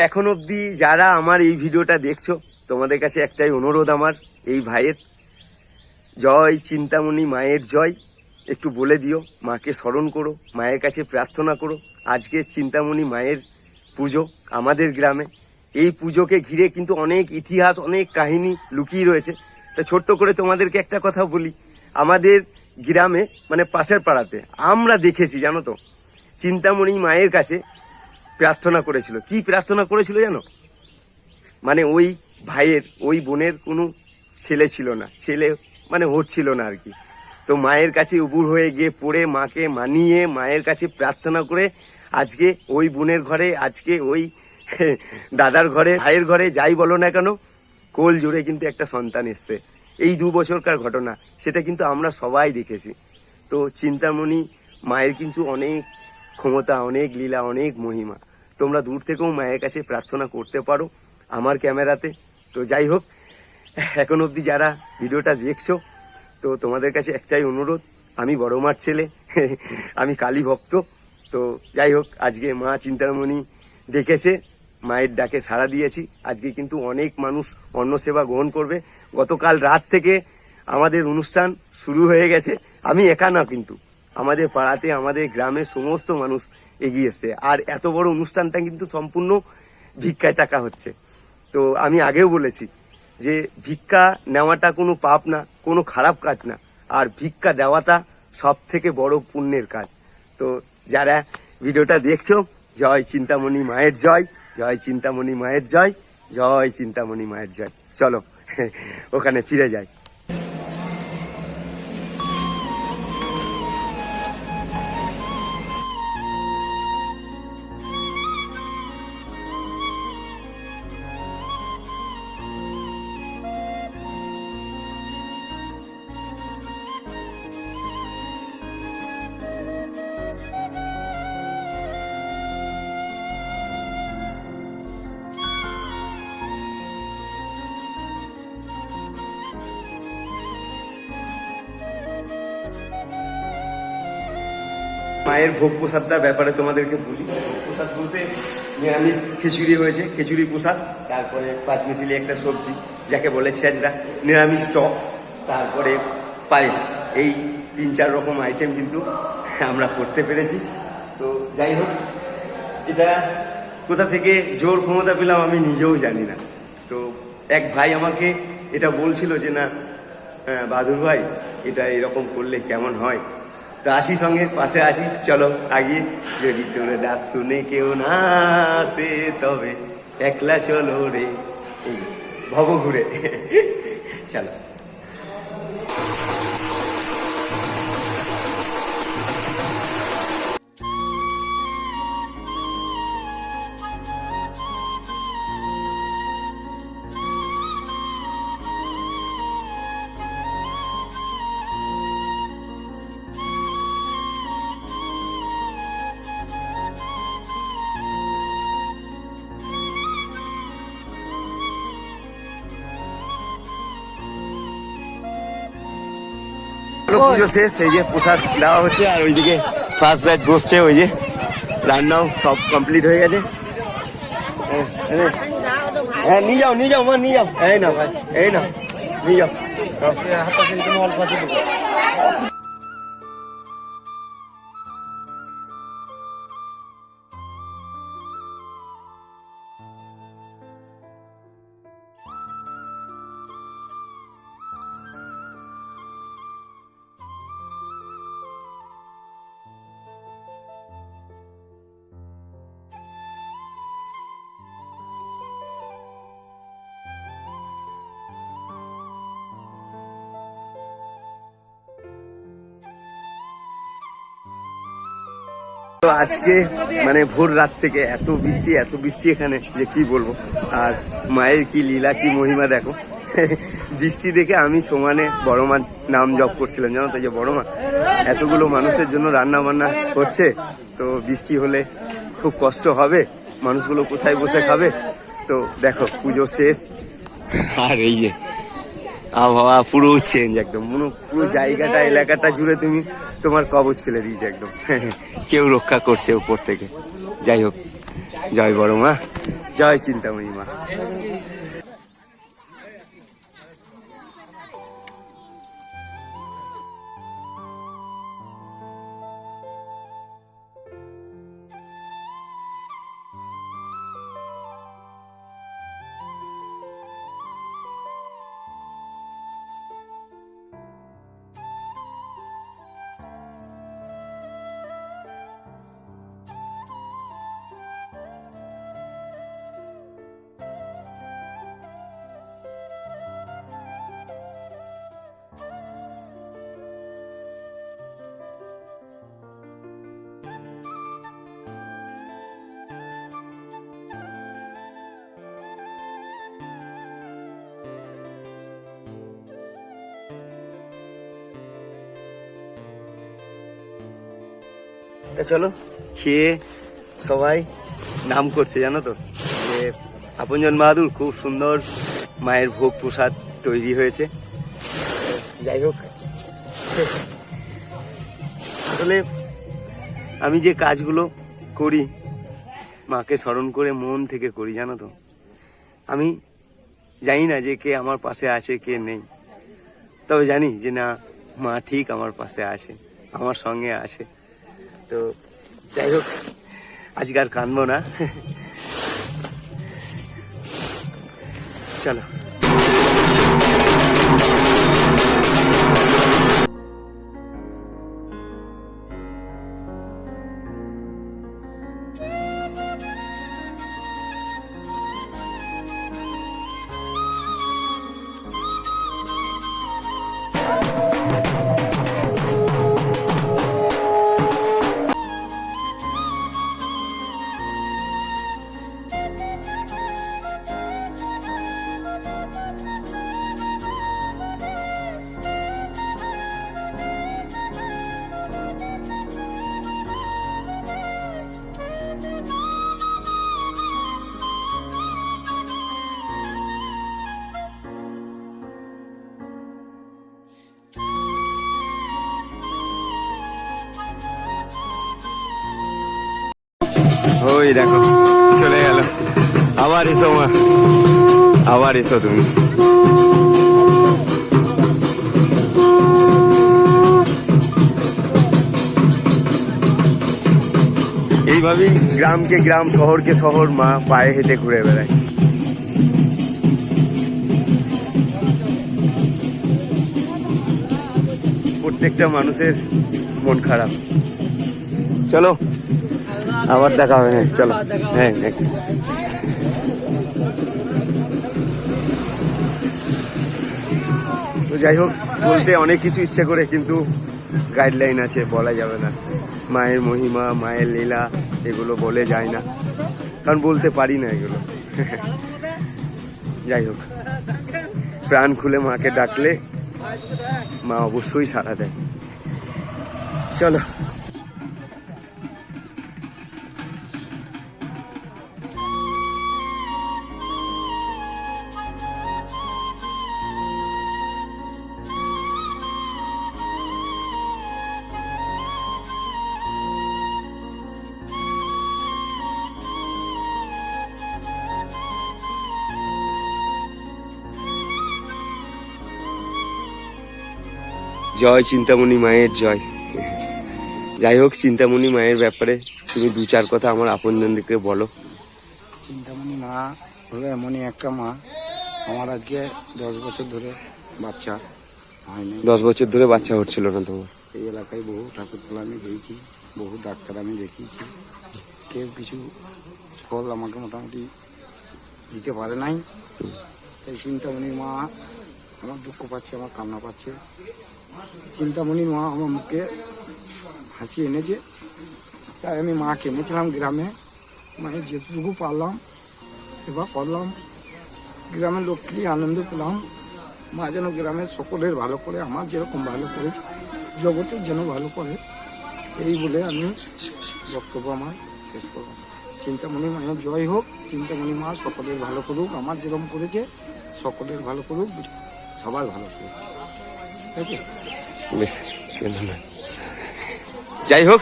এখন অবধি যারা আমার এই ভিডিওটা দেখছো, তোমাদের কাছে একটাই অনুরোধ আমার, এই ভাইয়ের জয় চিন্তামণি মায়ের জয় একটু বলে দিও, মাকে স্মরণ করো, মায়ের কাছে প্রার্থনা করো। আজকে চিন্তামণি মায়ের পুজো আমাদের গ্রামে। এই পুজোকে ঘিরে কিন্তু অনেক ইতিহাস, অনেক কাহিনী লুকিয়ে রয়েছে। তা ছোট্ট করে তোমাদেরকে একটা কথা বলি, আমাদের গ্রামে মানে পাশের পাড়াতে আমরা দেখেছি, জানো তো, চিন্তামণি মায়ের কাছে প্রার্থনা করেছিল। কি প্রার্থনা করেছিল জানো? মানে ওই ভাইয়ের, ওই বোনের কোনো ছেলে ছিল না, ছেলে মানে হচ্ছিল না আর কি। তো মায়ের কাছে উপুর হয়ে গিয়ে পড়ে মাকে মানিয়ে মায়ের কাছে প্রার্থনা করে আজকে ওই বোনের ঘরে, আজকে ওই দাদার ঘরে, ভাইয়ের ঘরে, যাই বলো না কেন, কোল জুড়ে কিন্তু একটা সন্তান এসছে। এই 2 বছরকার ঘটনা, সেটা কিন্তু আমরা সবাই দেখেছি। তো চিন্তামণি মায়ের কিন্তু অনেক ক্ষমতা, অনেক লীলা, অনেক মহিমা। তোমরা দূর থেকেও মায়ের কাছে প্রার্থনা করতে পারো আমার ক্যামেরাতে। তো যাই হোক, এখন অবধি যারা ভিডিওটা দেখছো, তো তোমাদের কাছে একটাই অনুরোধ, আমি বড় মার ছেলে, আমি কালী ভক্ত। তো যাই হোক, আজকে মা চিন্তামণি ডেকেছে, মায়ের ডাকে সাড়া দিয়েছি। আজকে কিন্তু অনেক মানুষ অন্ন সেবা গ্রহণ করবে। গতকাল রাত থেকে আমাদের অনুষ্ঠান শুরু হয়ে গেছে। আমি একা না, কিন্তু আমাদের পাড়াতে, আমাদের গ্রামের সমস্ত মানুষ এগিয়ে এসছে। আর এত বড় অনুষ্ঠানটা কিন্তু সম্পূর্ণ ভিক্ষায় টাকা হচ্ছে। তো আমি আগেও বলেছি যে ভিক্ষা নেওয়াটা কোনো পাপ না, কোনো খারাপ কাজ না, আর ভিক্ষা দেওয়াটা সব থেকে বড় পুণ্যের কাজ। তো যারা ভিডিওটা দেখছো, জয় চিন্তামণি মায়ের জয়, জয় চিন্তামণি মায়ের জয়, জয় চিন্তামণি মায়ের জয়। চলো ওখানে ফিরে যাই। মায়ের ভোগ প্রসাদটার ব্যাপারে তোমাদেরকে বলি। ভোগ প্রসাদ বলতে নিরামিষ খিচুড়ি হয়েছে, খিচুড়ি প্রসাদ, তারপরে পাঁচমিশালি একটা সবজি যাকে বলে ছেঁচড়া, নিরামিষ টক, তারপরে পায়েস। এই 3-4 রকম আইটেম কিন্তু আমরা করতে পেরেছি। তো যাই হোক, এটা কোথা থেকে জোর ক্ষমতা পেলাম আমি নিজেও জানি না। তো এক ভাই আমাকে এটা বলছিল যে না বাদুর ভাই, এটা এরকম করলে কেমন হয়। তো আসি, সঙ্গে পাশে আসি, চলো আগে। যদি তোর ডাক শুনে কেউ না আসে, তবে একলা চলো রে এই ভব ঘুরে। চলো। পুজো শেষ, এই যে প্রসাদ দেওয়া হচ্ছে, আর ওইদিকে ফার্স্ট ব্যাচ বসছে, ওই যে রান্নাও সব কমপ্লিট হয়ে গেছে। হ্যাঁ নিয়ে যাও, নিয়ে যাও মা, নিয়ে যাও। এই না ভাই, এই না, নিয়ে যাও। তো আজকে মানে ভোর রাত থেকে এত বৃষ্টি এখানে যে কি বলবো। আর মায়ের কি লীলা, কি মহিমা দেখো। বৃষ্টি দেখে আমি সমানে বড় মার নাম জপ করছিলাম, জানো তো, যে বড় মা এতগুলো মানুষের জন্য রান্না বান্না হচ্ছে, তো বৃষ্টি হলে খুব কষ্ট হবে, মানুষগুলো কোথায় বসে খাবে। তো দেখো পুজো শেষ, আর এই যে আবহাওয়া পুরো চেঞ্জ একদম, পুরো জায়গাটা, এলাকাটা জুড়ে তুমি তোমার কবচ ফেলে দিয়েছে একদম। কেউ রক্ষা করছে উপর থেকে। যাই হোক, জয় বড় মা, জয় চিন্তামণি মা। চলো খেয়ে সবাই নাম করছে জানো তো, যে আপনজন বাহাদুর খুব সুন্দর মায়ের ভোগ প্রসাদ তৈরি হয়েছে। যাই হোক, আসলে আমি যে কাজগুলো করি মাকে স্মরণ করে মন থেকে করি জানো তো। আমি জানি না যে কে আমার পাশে আছে কে নেই, তবে জানি যে না, মা ঠিক আমার পাশে আছে, আমার সঙ্গে আছে। তো যাই হোক, আজকে আর কাঁদবো না। চলো ওই দেখো চলে গেল। আবার এসো মা, আবার এসো তুমি। এইভাবেই গ্রামকে গ্রাম, শহরকে শহর মা পায়ে হেঁটে ঘুরে বেড়ায়। প্রত্যেকটা মানুষের মন খারাপ। চলো আবার দেখা হবে। হ্যাঁ চলো, হ্যাঁ হ্যাঁ। তো যাই হোক, বলতে অনেক কিছু ইচ্ছে করে, কিন্তু গাইডলাইন আছে, বলা যাবে না। মায়ের মহিমা, মায়ের লীলা, এগুলো বলে যায় না, কারণ বলতে পারি না এগুলো। যাই হোক, প্রাণ খুলে মাকে ডাকলে মা অবশ্যই সাড়া দেয়। চলো জয় চিন্তামণি মায়ের জয়। যাই হোক, চিন্তামণি মায়ের ব্যাপারে তুমি দু চার কথা আমার আপনজনদেরকে বলো। চিন্তামণি মা হলো এমনই একটা মা, আমার আজকে 10 বছর ধরে বাচ্চা হয়নি। 10 বছর ধরে বাচ্চা হচ্ছিল না তোমার? এই এলাকায় বহু ঠাকুরতলা আমি গিয়েছি, বহু ডাক্তার আমি দেখিয়েছি, কেউ কিছু ফল আমাকে মোটামুটি দিতে পারে নাই। তাই চিন্তামণি মা আমার দুঃখ পাচ্ছে, আমার কান্না পাচ্ছে। চিন্তামণি মা আমার মুখে হাসি এনেছে, তাই আমি মাকে এনেছিলাম গ্রামে। মায়ের যেটুকু পারলাম সেবা করলাম, গ্রামের লোককে আনন্দ পেলাম। মা যেন গ্রামের সকলের ভালো করে, আমার যেরকম ভালো করে জগতের যেন ভালো করে, এই বলে আমি বক্তব্য আমার শেষ করলাম। চিন্তামণি মায়ের জয় হোক। চিন্তামণি মা সকলের ভালো করুক, আমার যেরকম করেছে সকলের ভালো করুক, সবার ভালো করুক। ঠিক আছে, বেশ। যাই হোক,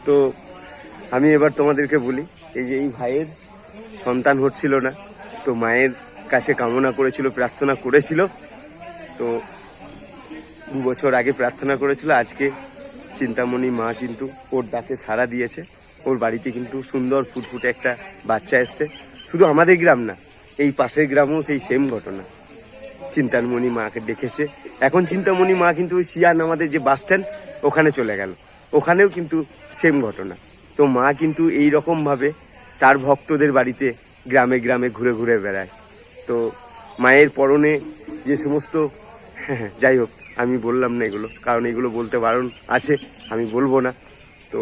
তো আমি এবার তোমাদেরকে বলি, এই যে এই ভাইয়ের সন্তান হচ্ছিল না, তো মায়ের কাছে কামনা করেছিল, প্রার্থনা করেছিল। তো 2 বছর আগে প্রার্থনা করেছিল, আজকে চিন্তামণি মা কিন্তু ওর ডাকে সাড়া দিয়েছে। ওর বাড়িতে কিন্তু সুন্দর ফুটফুটে একটা বাচ্চা এসছে। শুধু আমাদের গ্রাম না, এই পাশের গ্রামেও সেই সেম ঘটনা, চিন্তামণি মাকে ডেকেছে। এখন চিন্তামণি মা কিন্তু ওই সিয়ান আমাদের যে বাস স্ট্যান্ড ওখানে চলে গেল, ওখানেও কিন্তু সেম ঘটনা। তো মা কিন্তু এই রকমভাবে তার ভক্তদের বাড়িতে গ্রামে গ্রামে ঘুরে ঘুরে বেড়ায়। তো মায়ের পরনে যে সমস্ত যাই হোক, আমি বললাম না এগুলো, কারণ এগুলো বলতে বারণ আছে, আমি বলবো না। তো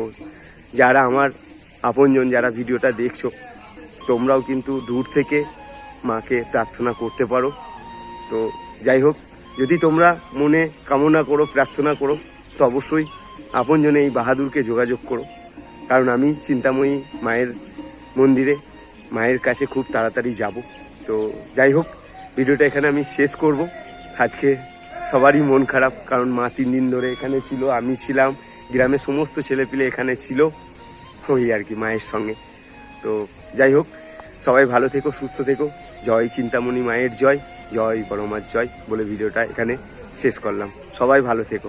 যারা আমার আপনজন, যারা ভিডিওটা দেখছো, তোমরাও কিন্তু দূর থেকে মাকে প্রার্থনা করতে পারো। তো যাই হোক, যদি তোমরা মনে কামনা করো, প্রার্থনা করো, তো অবশ্যই আপনজনে এই বাহাদুরকে যোগাযোগ করো। কারণ আমি চিন্তাময়ী মায়ের মন্দিরে মায়ের কাছে খুব তাড়াতাড়ি যাব। তো যাই হোক, ভিডিওটা এখানে আমি শেষ করব। আজকে সবারই মন খারাপ, কারণ মা 3 দিন ধরে এখানে ছিল, আমি ছিলাম, গ্রামের সমস্ত ছেলেপিলে এখানে ছিল, ওই আর কি মায়ের সঙ্গে। তো যাই হোক, সবাই ভালো থেকো, সুস্থ থেকো। জয় চিন্তামণি মায়ের জয়, জয় বড়মার জয় বলে ভিডিওটা এখানে শেষ করলাম। সবাই ভালো থেকো।